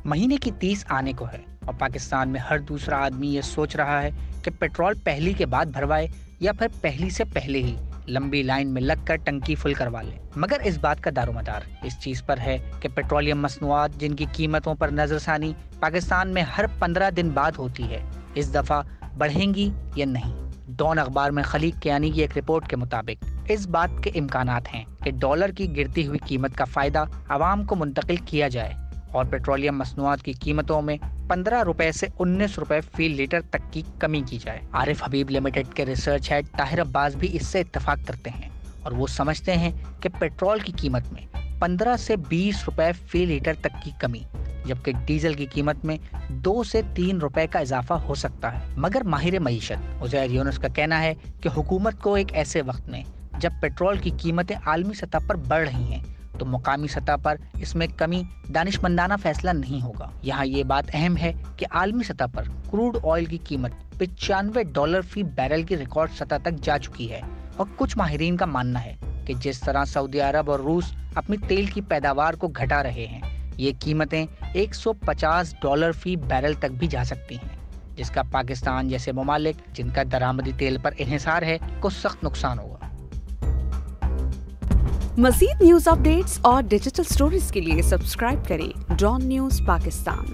महीने की 30 आने को है और पाकिस्तान में हर दूसरा आदमी ये सोच रहा है कि पेट्रोल पहली के बाद भरवाए या फिर पहली से पहले ही लंबी लाइन में लगकर टंकी फुल करवा ले। मगर इस बात का दारोमदार इस चीज पर है कि पेट्रोलियम मसनूआत जिनकी कीमतों पर नजरसानी पाकिस्तान में हर 15 दिन बाद होती है, इस दफा बढ़ेंगी या नहीं। डॉन अखबार में खलीक कियानी की एक रिपोर्ट के मुताबिक इस बात के इम्कानात हैं कि डॉलर की गिरती हुई कीमत का फायदा आवाम को मुंतकिल किया जाए और पेट्रोलियम मसनूआत की कीमतों में 15 रुपए से 19 रुपए फी लीटर तक की कमी की जाए। आरिफ हबीब लिमिटेड के रिसर्च हेड ताहिर अब्बास भी इससे इत्तेफाक करते हैं और वो समझते हैं कि पेट्रोल की कीमत में 15 से 20 रुपए फी लीटर तक की कमी, जबकि डीजल की कीमत में 2 से 3 रुपए का इजाफा हो सकता है। मगर माहिर मईशत उज़ैर यूनुस का कहना है कि हुकूमत को एक ऐसे वक्त में जब पेट्रोल की कीमतें आलमी सतह पर बढ़ रही हैं तो मुकामी सतह पर इसमें कमी दानिशमंदाना फैसला नहीं होगा। यहाँ ये बात अहम है कि आलमी सतह पर क्रूड ऑयल की कीमत $95 फी बैरल की रिकॉर्ड सतह तक जा चुकी है और कुछ माहिरीन का मानना है कि जिस तरह सऊदी अरब और रूस अपनी तेल की पैदावार को घटा रहे हैं, ये कीमतें $150 फी बैरल तक भी जा सकती हैं, जिसका पाकिस्तान जैसे ममालिक जिनका दरामदी तेल पर इन्हिसार है को सख्त नुकसान होगा। मज़ीद न्यूज़ अपडेट्स और डिजिटल स्टोरीज के लिए सब्सक्राइब करें डॉन न्यूज़ पाकिस्तान।